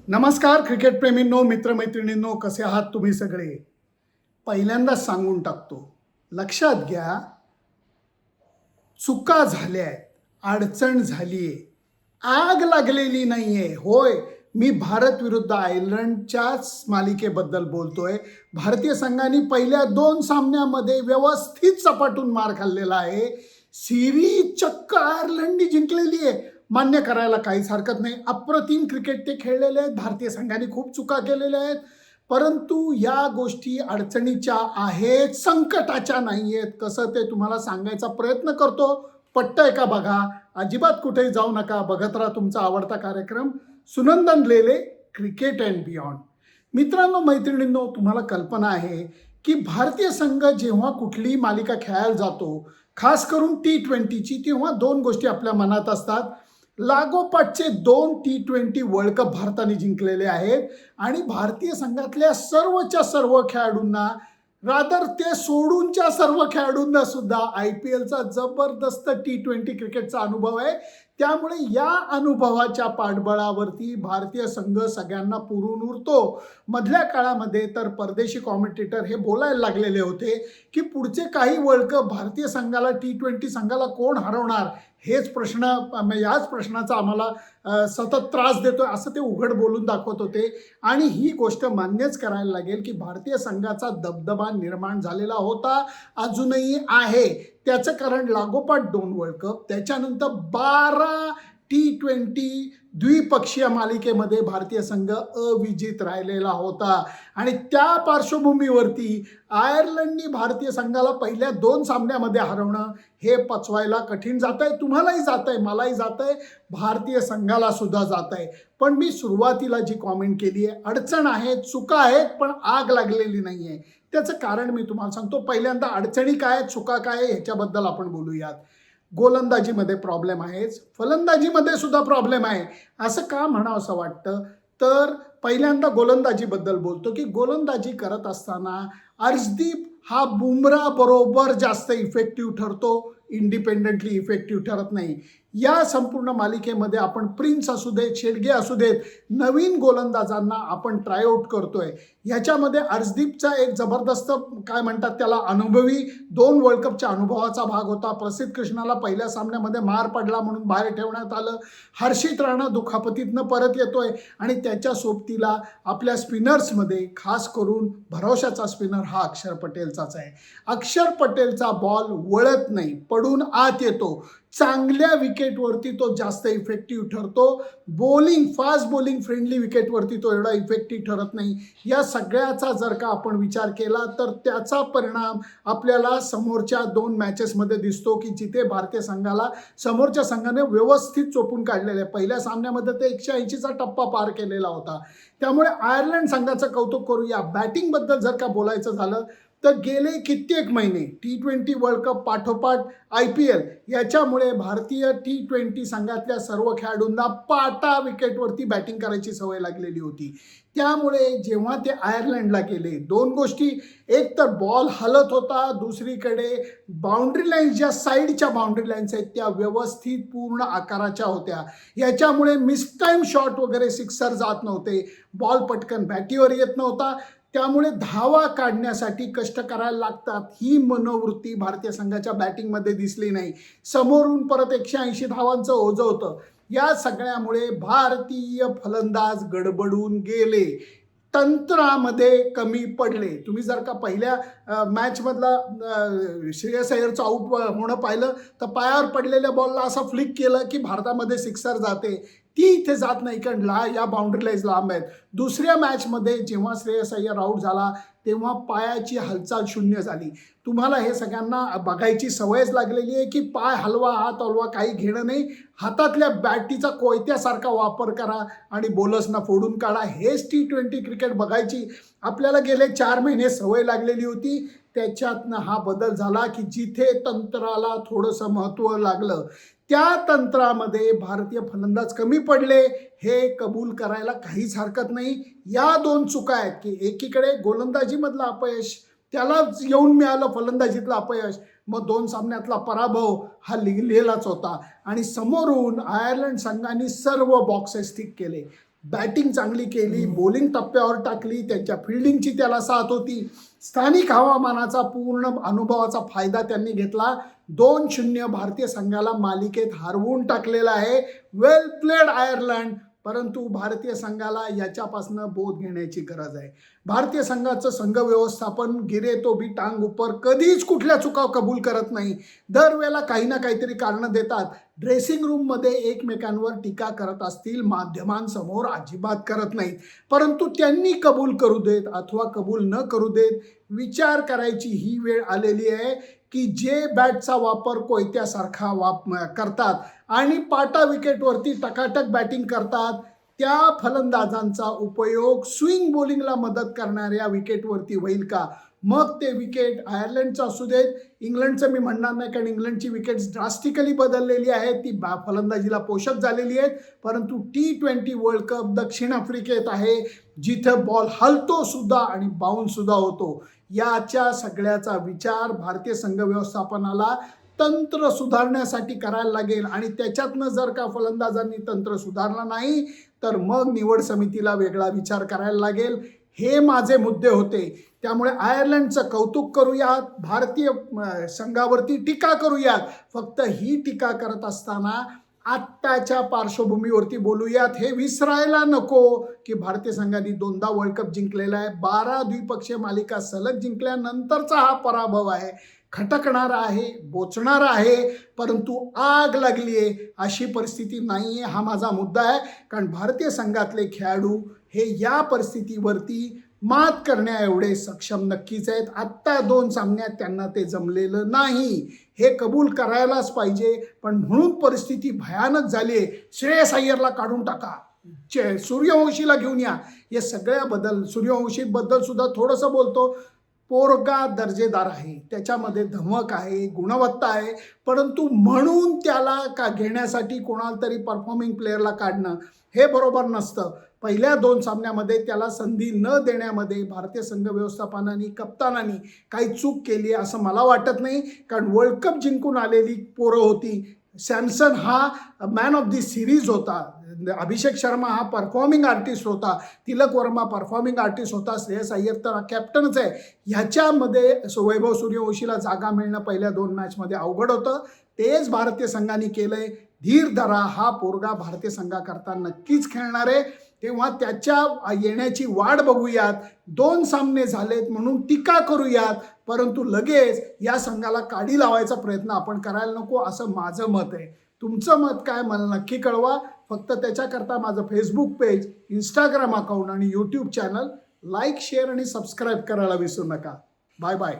नमस्कार क्रिकेटप्रेमींनो, मित्रमैत्रिणींनो, कसे आहात तुम्ही सगळे? पहिल्यांदाच सांगून टाकतो, लक्षात घ्या, चुका झाल्या आहेत, अडचण झाली आहे, आग लागलेली नाही आहे. होय, मी भारत विरुद्ध आयर्लंडच्याच मालिकेबद्दल बोलतोय. भारतीय संघाने पहिल्या 2 सामन्यामध्ये व्यवस्थित सपाटून मार खाल्लेला आहे. सिरीज चक्क आयर्लंडने जिंकलेली आहे. मान्य करायला काहीच हरकत नाही. अप्रतिम क्रिकेट ते खेळलेले आहेत. भारतीय संघाने खूप चुका केलेल्या आहेत. परंतु या गोष्टी अडचणीच्या आहेत, संकटाच्या नाही आहेत. कसं ते तुम्हाला सांगायचा प्रयत्न करतो. पटतंय का बघा. अजिबात कुठेही जाऊ नका. बघत राहा तुमचा आवडता कार्यक्रम सुनंदन लेले क्रिकेट अँड बियॉन्ड. मित्रांनो, मैत्रिणींनो, तुम्हाला कल्पना आहे की भारतीय संघ जेव्हा कुठलीही मालिका खेळायला जातो, खास करून T20ची, तेव्हा 2 गोष्टी आपल्या मनात असतात. लागोपाठचे 2 T20 वर्ल्ड कप भारताने जिंकलेले आहेत आणि भारतीय संघातल्या सर्वच्या सर्व खेळाडूंना, रादर ते सोडूनच्या सर्व खेळाडूंना सुद्धा IPLचा जबरदस्त T20 क्रिकेटचा अनुभव आहे. त्यामुळे या अनुभवाच्या पाठबळावरती भारतीय संघ सगळ्यांना पुरून उरतो. मधल्या काळामध्ये तर परदेशी कॉमेंटेटर हे बोलायला लागलेले होते की पुढचे काही वर्ल्ड कप भारतीय संघाला, T20 संघाला कोण हरवणार, हेच प्रश्न, याच प्रश्नाचा आम्हाला सतत त्रास देतोय, असं ते उघड बोलून दाखवत होते. आणि ही गोष्ट मान्यच करायला लागेल की भारतीय संघाचा दबदबा निर्माण झालेला होता, अजूनही आहे. त्याचं कारण लागोपाठ 2 वर्ल्ड कप, त्याच्यानंतर 12 T20 द्विपक्षीय मालिकेमध्ये भारतीय संघ अविजित राहिलेला होता. आणि त्या पार्श्वभूमीवरती आयर्लंडनी भारतीय संघाला पहिल्या 2 सामन्यामध्ये हरवणं हे पचवायला कठीण जात आहे. तुम्हालाही जात आहे, मलाही जात आहे, भारतीय संघाला सुद्धा जात आहे. पण मी सुरुवातीला जी कॉमेंट केली आहे, अडचण आहेत, चुका आहेत, पण आग लागलेली नाही आहे. त्याचं कारण मी तुम्हाला सांगतो. पहिल्यांदा अडचणी काय आहेत, चुका काय आहे, ह्याच्याबद्दल आपण बोलूयात. गोलंदाजीमध्ये प्रॉब्लेम आहेच, फलंदाजीमध्ये सुद्धा प्रॉब्लेम आहे. असं का म्हणावं असं वाटतं, तर पहिल्यांदा गोलंदाजीबद्दल बोलतो की गोलंदाजी करत असताना अर्शदीप हा बुमराह बरोबर जास्त इफेक्टिव्ह ठरतो, इंडिपेंडेंटली इफेक्टिव्ह ठरत नाही. या संपूर्ण मालिकेमध्ये आपण प्रिन्स असू देत, शेडगे असू देत, नवीन गोलंदाजांना आपण ट्रायआउट करतोय. ह्याच्यामध्ये अर्शदीपचा एक जबरदस्त, काय म्हणतात त्याला, अनुभवी 2 वर्ल्ड कपच्या अनुभवाचा भाग होता. प्रसिद्ध कृष्णाला पहिल्या सामन्यामध्ये मार पडला म्हणून बाहेर ठेवण्यात आलं. हर्षित राणा दुखापतीतनं परत येतोय आणि त्याच्या सोबतीला आपल्या स्पिनर्समध्ये खास करून भरवशाचा स्पिनर हा अक्षर पटेलचाच आहे. अक्षर पटेलचा बॉल वळत नाही, पडून आत येतो. चांगल्या विकेटवरती तो जास्त इफेक्टिव्ह ठरतो. बॉलिंग, फास्ट बॉलिंग फ्रेंडली विकेटवरती तो एवढा इफेक्टिव्ह ठरत नाही. या सगळ्याचा जर का आपण विचार केला तर त्याचा परिणाम आपल्याला समोरच्या 2 मॅचेसमध्ये दिसतो की जिथे भारतीय संघाला समोरच्या संघाने व्यवस्थित चोपून काढलेले आहे. पहिल्या सामन्यामध्ये ते 180चा टप्पा पार केलेला होता. त्यामुळे आयर्लंड संघाचं कौतुक करूया. बॅटिंगबद्दल जर का बोलायचं झालं तर गेले कित्येक महिने T20 वर्ल्ड कप पाठोपाठ IPL याच्यामुळे भारतीय T20 संघातल्या सर्व खेळाडूंना पाटा विकेटवरती बॅटिंग करायची सवय लागलेली होती. त्यामुळे जेव्हा ते आयर्लंडला गेले, 2 गोष्टी, एक तर बॉल हलत होता, दुसरीकडे बाउंड्री लाईन्स, ज्या साईडच्या बाउंड्री लाईन्स आहेत त्या व्यवस्थित पूर्ण आकाराच्या होत्या. याच्यामुळे मिसटाईम शॉट वगैरे, सिक्सर जात नव्हते, बॉल पटकन बॅटीवर येत नव्हता. त्यामुळे धावा काढण्यासाठी कष्ट करायला लागतात, ही मनोवृत्ती भारतीय संघाच्या बॅटिंगमध्ये दिसली नाही. समोरून परत 180 धावांचं ओझं होतं. या सगळ्यामुळे भारतीय फलंदाज गडबडून गेले, तंत्रामध्ये कमी पडले. तुम्ही जर का पहिल्या मॅचमधला श्रेयस अय्यरचं आऊट होणं पाहिलं तर पायावर पडलेल्या बॉलला असं फ्लिक केलं की भारतामध्ये सिक्सर जाते, ती इथे जात नाही, कारण या बाउंड्री लाईन्स लांब आहेत. दुसऱ्या मॅचमध्ये जेव्हा श्रेयस अय्यर आऊट झाला तेव्हा पायाची हालचाल शून्य झाली. तुम्हाला हे सगळ्यांना बघायची सवयच लागलेली आहे की पाय हलवा, हात हलवा, काही घेणं नाही, हातातल्या बॅटीचा कोयत्यासारखा वापर करा आणि बॉलर्सना फोडून काढा. हेच T20 क्रिकेट बघायची आपल्याला गेले 4 महिने सवय लागलेली होती. त्याच्यातनं हा बदल झाला की जिथे तंत्राला थोडंसं महत्त्व लागलं, त्या तंत्रामध्ये भारतीय फलंदाज कमी पडले, हे कबूल करायला काहीच हरकत नाही. या 2 चुका आहेत की एकीकडे गोलंदाजीमधलं अपयश, त्याला येऊन मिळालं फलंदाजीतलं अपयश, मग 2 सामन्यातला पराभव हा लिहिलेलाच होता. आणि समोरून आयर्लंड संघाने सर्व बॉक्सेस टिक केले. बॅटिंग चांगली केली, बॉलिंग टप्प्यावर टाकली, त्यांच्या फिल्डिंगची त्याला साथ होती. स्थानिक हवामानाचा पूर्ण अनुभवाचा फायदा त्यांनी घेतला. 2-0 भारतीय संघाला मालिकेत हरवून टाकलेला आहे. वेल प्लेड आयर्लंड. परंतु भारतीय संघाला याच्यापासून बोध घेण्याची गरज आहे. भारतीय संघाचं संघ व्यवस्थापन गिरे तो भी टांग उपर कधीच कुठल्या चुका कबूल करत नाही. दरवेळेला काही ना काहीतरी कारणं देतात. ड्रेसिंग रूममध्ये एकमेकांवर टीका करत असतील, माध्यमांसमोर अजिबात करत नाहीत. परंतु त्यांनी कबूल करू देत अथवा कबूल न करू देत, विचार करायची ही वेळ आलेली आहे की जे बॅटचा वापर कोयत्यासारखा करतात आणि पाटा विकेटवरती टकाटक बॅटिंग करतात, त्या फलंदाजांचा उपयोग स्विंग बॉलिंगला मदत करणाऱ्या विकेटवरती होईल का? मग ते विकेट आयर्लंडचं असू देत, इंग्लंडचं मी म्हणणार नाही, कारण इंग्लंडची विकेट्स ड्रास्टिकली बदललेली आहेत, ती फलंदाजीला पोषक झालेली आहेत. परंतु T20 वर्ल्ड कप दक्षिण आफ्रिकेत आहे, जिथं बॉल हलतो सुद्धा आणि बाउन्स सुद्धा होतो. याच्या सगळ्याचा विचार भारतीय संघ व्यवस्थापनाला तंत्र सुधारण्यासाठी करायला लागेल आणि त्याच्यातनं जर का फलंदाजांनी तंत्र सुधारलं नाही तर मग निवड समितीला वेगळा विचार करायला लागेल. हे माझे मुद्दे होते. त्यामुळे आयर्लंडचं कौतुक करूयात, भारतीय संघावरती टीका करूयात. फक्त ही टीका करत असताना आत्ताच्या पार्श्वभूमीवरती बोलूयात. हे विसरायला नको की भारतीय संघाने 2दा वर्ल्ड कप जिंकलेला आहे. 12 द्विपक्षीय मालिका सलग जिंकल्यानंतरचा हा पराभव आहे. खटकणारा आहे, बोचणारा आहे, परंतु आग लागली आहे अशी परिस्थिती नाही आहे. हा माझा मुद्दा आहे. कारण भारतीय संघातले खेळाडू हे या परिस्थितीवरती मात करण्या एवढे सक्षम नक्कीच आहेत. आत्ता 2 सामन्यात त्यांना ते जमलेलं नाही, हे कबूल करायलाच पाहिजे. पण म्हणून परिस्थिती भयानक झाली आहे. श्रेयस अय्यरला काढून टाका, सूर्यवंशीला घेऊन या. हे सगळ्याबद्दल सूर्यवंशीबद्दल सुद्धा थोडंसं बोलतो. पोरगा दर्जेदार आहे, त्याच्यामध्ये धमक आहे, गुणवत्ता आहे. परंतु म्हणून त्याला का घेण्यासाठी कोणाला तरी परफॉर्मिंग प्लेअरला काढणं हे बरोबर नसतं. पहिल्या 2 सामन्यामध्ये त्याला संधी न देण्यामध्ये भारतीय संघ व्यवस्थापनाने, कप्तानांनी काही चूक केली असं मला वाटत नाही. कारण वर्ल्ड कप जिंकून आलेली पोरं होती. सॅमसन हा मॅन ऑफ द सिरीज होता, अभिषेक शर्मा हा परफॉर्मिंग आर्टिस्ट होता, तिलक वर्मा परफॉर्मिंग आर्टिस्ट होता, श्रेयस अय्यर तर कॅप्टनच आहे. ह्याच्यामध्ये वैभव सूर्यवंशीला जागा मिळणं पहिल्या 2 मॅचमध्ये अवघड होतं. तेच भारतीय संघाने केलंय. धीर धरा, हा पोरगा भारतीय संघाकरता नक्कीच खेळणार आहे. तेव्हा त्याच्या येण्याची वाट बघूयात. 2 सामने झालेत म्हणून टीका करूयात, परंतु लगेच या संघाला काडी लावायचा प्रयत्न आपण करायला नको, असं माझं मत आहे. तुमचं मत काय मला नक्की कळवा. फक्त त्याच्याकरता माझं फेसबुक पेज, इंस्टाग्राम अकाउंट आणि यूट्यूब चॅनल लाईक, शेअर आणि सबस्क्राईब करायला विसरू नका. Bye bye.